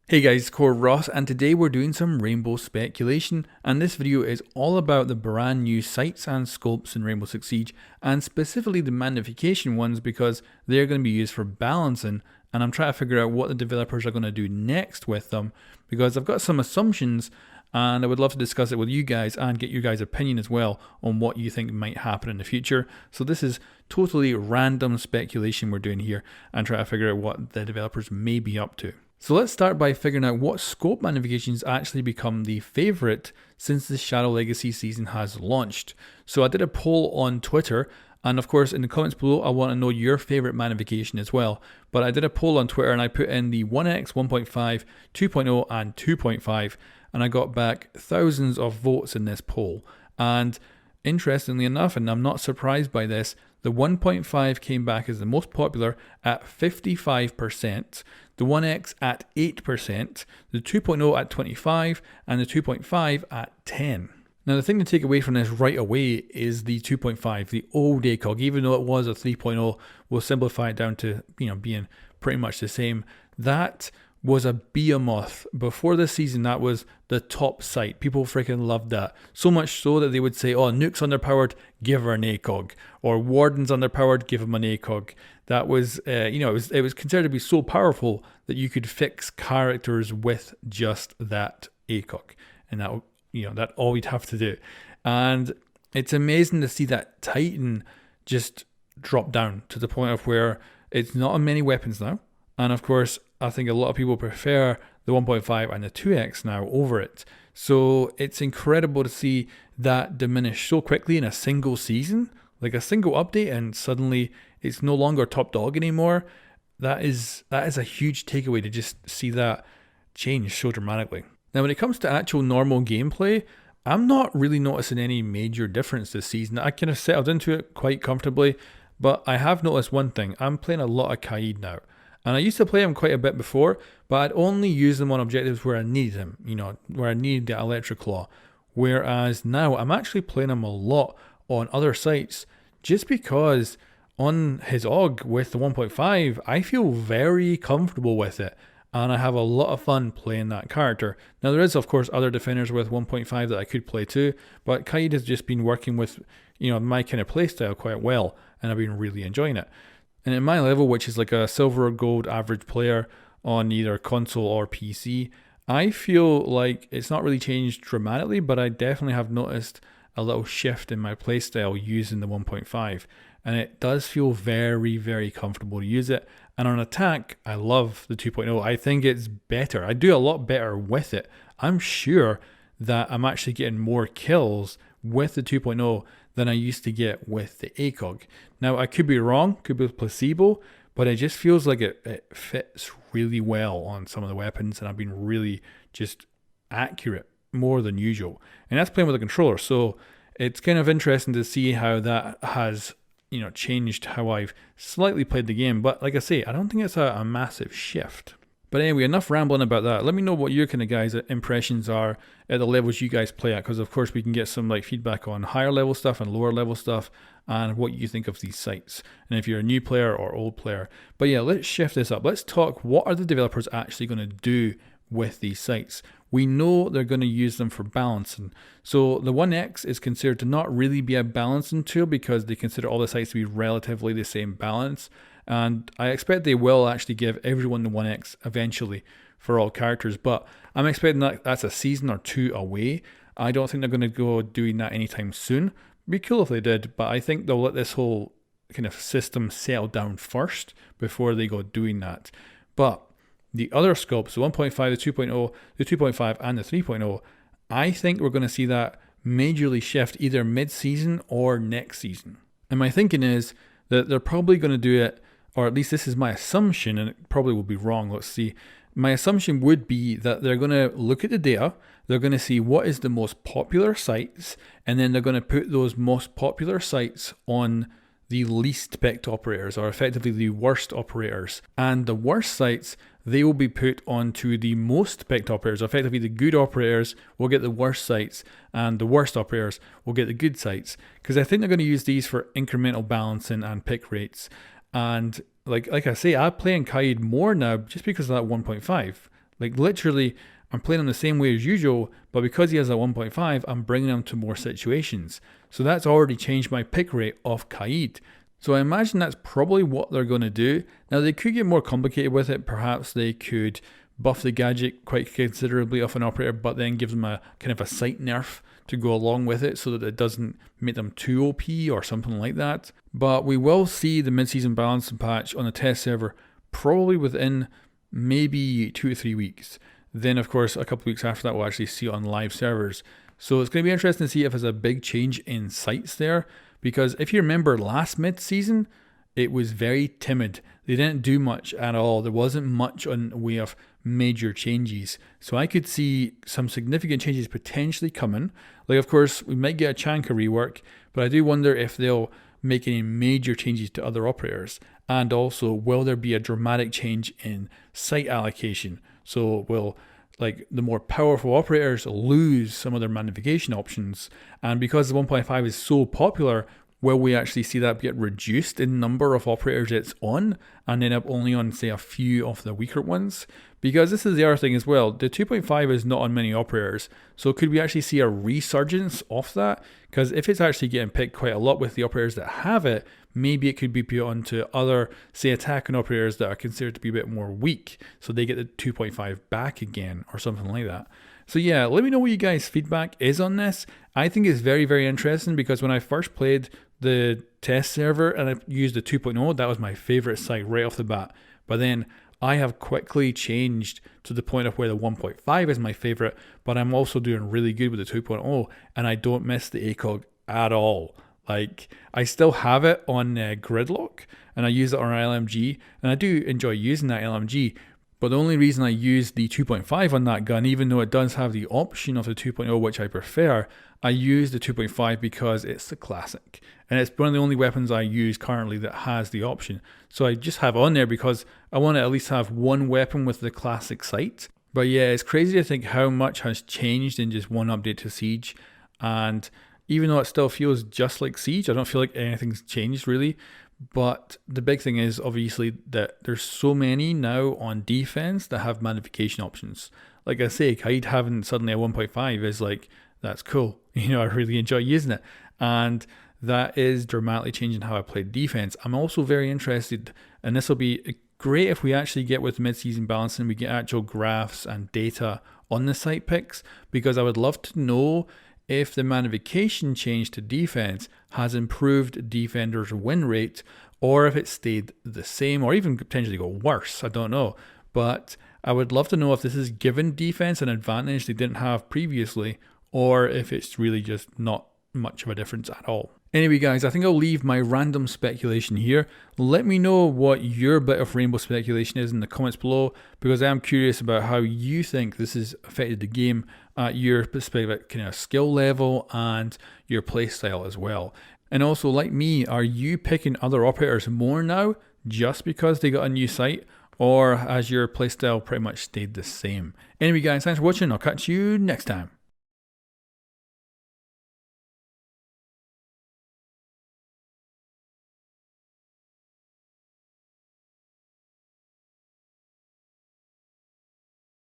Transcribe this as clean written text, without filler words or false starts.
Hey guys, it's Core Ross, and today we're doing some rainbow speculation, and this video is all about the brand new sights and scopes in Rainbow Six Siege, and specifically the magnification ones because they're going to be used for balancing, and I'm trying to figure out what the developers are going to do next with them, because I've got some assumptions, and I would love to discuss it with you guys and get your guys' opinion as well on what you think might happen in the future. So this is totally random speculation we're doing here, and try to figure out what the developers may be up to. So let's start by figuring out what scope magnifications actually become the favourite since the Shadow Legacy season has launched. So I did a poll on Twitter, and of course in the comments below I want to know your favourite magnification as well. But I did a poll on Twitter and I put in the 1x, 1.5, 2.0 and 2.5, and I got back thousands of votes in this poll. And interestingly enough, and I'm not surprised by this, the 1.5 came back as the most popular at 55%, the 1x at 8%, the 2.0 at 25%, and the 2.5 at 10%. Now the thing to take away from this right away is the 2.5, the old ACOG, even though it was a 3.0, we'll simplify it down to being pretty much the same. That was a behemoth. Before this season, that was the top sight. People freaking loved that. So much so that they would say, oh, Nuke's underpowered, give her an ACOG. Or Warden's underpowered, give him an ACOG. That was, it was considered to be so powerful that you could fix characters with just that ACOG. And that all you'd have to do. And it's amazing to see that Titan just drop down to the point of where it's not on many weapons now. And of course, I think a lot of people prefer the 1.5 and the 2x now over it. So it's incredible to see that diminish so quickly in a single season, like a single update, and suddenly it's no longer top dog anymore. That is a huge takeaway to just see that change so dramatically. Now, when it comes to actual normal gameplay, I'm not really noticing any major difference this season. I kind of settled into it quite comfortably, but I have noticed one thing. I'm playing a lot of Kaid now. And I used to play him quite a bit before, but I'd only use them on objectives where I needed him, where I needed the Electric Claw. Whereas now I'm actually playing him a lot on other sites just because on his AUG with the 1.5, I feel very comfortable with it. And I have a lot of fun playing that character. Now there is of course other defenders with 1.5 that I could play too, but Kaid has just been working with, my kind of playstyle quite well, and I've been really enjoying it. And at my level, which is like a silver or gold average player on either console or PC, I feel like it's not really changed dramatically, but I definitely have noticed a little shift in my playstyle using the 1.5. And it does feel very, very comfortable to use it. And on attack, I love the 2.0. I think it's better. I do a lot better with it. I'm sure that I'm actually getting more kills with the 2.0 than I used to get with the ACOG. Now, I could be wrong, could be placebo, but it just feels like it fits really well on some of the weapons, and I've been really just accurate more than usual. And that's playing with a controller, so it's kind of interesting to see how that has changed how I've slightly played the game. But like I say, I don't think it's a massive shift. But anyway, enough rambling about that. Let me know what your kind of guys' impressions are at the levels you guys play at, because of course we can get some feedback on higher level stuff and lower level stuff and what you think of these sites, and if you're a new player or old player. But yeah, let's shift this up. Let's talk, what are the developers actually going to do with these sites? We know they're going to use them for balancing. So the 1x is considered to not really be a balancing tool because they consider all the sites to be relatively the same balance. And I expect they will actually give everyone the 1x eventually for all characters, but I'm expecting that's a season or two away. I don't think they're going to go doing that anytime soon. It'd be cool if they did, but I think they'll let this whole kind of system settle down first before they go doing that. But the other scopes, the 1.5, the 2.0, the 2.5, and the 3.0, I think we're going to see that majorly shift either mid-season or next season. And my thinking is that they're probably going to do it, or at least this is my assumption, and it probably will be wrong. Let's see. My assumption would be that they're going to look at the data, they're going to see what is the most popular sites, and then they're going to put those most popular sites on the least picked operators, or effectively the worst operators. And the worst sites, they will be put onto the most picked operators. Effectively, the good operators will get the worst sites, and the worst operators will get the good sites. Because I think they're going to use these for incremental balancing and pick rates. And like I say, I play in Kaid more now just because of that 1.5. Like literally, I'm playing him the same way as usual, but because he has a 1.5, I'm bringing him to more situations. So that's already changed my pick rate of Kaid. So I imagine that's probably what they're going to do. Now they could get more complicated with it. Perhaps they could buff the gadget quite considerably off an operator, but then give them a kind of a sight nerf to go along with it so that it doesn't make them too OP or something like that. But we will see the mid-season balancing patch on the test server probably within maybe 2 to 3 weeks. Then, of course, a couple of weeks after that, we'll actually see it on live servers. So it's going to be interesting to see if there's a big change in sights there. Because if you remember last mid-season, it was very timid. They didn't do much at all. There wasn't much on the way of major changes. So I could see some significant changes potentially coming. Like, of course, we might get a Chanka rework, but I do wonder if they'll make any major changes to other operators. And also, will there be a dramatic change in site allocation? So will like the more powerful operators lose some of their magnification options? And because the 1.5 is so popular, will we actually see that get reduced in number of operators it's on and end up only on, say, a few of the weaker ones? Because this is the other thing as well. The 2.5 is not on many operators. So could we actually see a resurgence of that? Because if it's actually getting picked quite a lot with the operators that have it, maybe it could be put onto other, say, attacking operators that are considered to be a bit more weak. So they get the 2.5 back again or something like that. So yeah, let me know what you guys' feedback is on this. I think it's very, very interesting because when I first played the test server and I used the 2.0, that was my favorite site right off the bat. But then I have quickly changed to the point of where the 1.5 is my favorite, but I'm also doing really good with the 2.0 and I don't miss the ACOG at all. Like, I still have it on Gridlock and I use it on LMG and I do enjoy using that LMG. But the only reason I use the 2.5 on that gun, even though it does have the option of the 2.0, which I prefer, I use the 2.5 because it's the classic. And it's one of the only weapons I use currently that has the option. So I just have it on there because I want to at least have one weapon with the classic sight. But yeah, it's crazy to think how much has changed in just one update to Siege. And even though it still feels just like Siege, I don't feel like anything's changed really. But the big thing is obviously that there's so many now on defense that have magnification options. Like I say, Kaid having suddenly a 1.5 is like, that's cool. You know, I really enjoy using it. And that is dramatically changing how I play defense. I'm also very interested, and this will be great if we actually get with mid-season balancing, we get actual graphs and data on the site picks, because I would love to know if the magnification change to defense has improved defenders' win rate, or if it stayed the same, or even potentially go worse. I don't know. But I would love to know if this has given defense an advantage they didn't have previously, or if it's really just not much of a difference at all. Anyway guys, I think I'll leave my random speculation here. Let me know what your bit of rainbow speculation is in the comments below, because I am curious about how you think this has affected the game at your specific kind of skill level and your playstyle as well. And also, like me, are you picking other operators more now just because they got a new sight, or has your playstyle pretty much stayed the same? Anyway guys, thanks for watching. I'll catch you next time.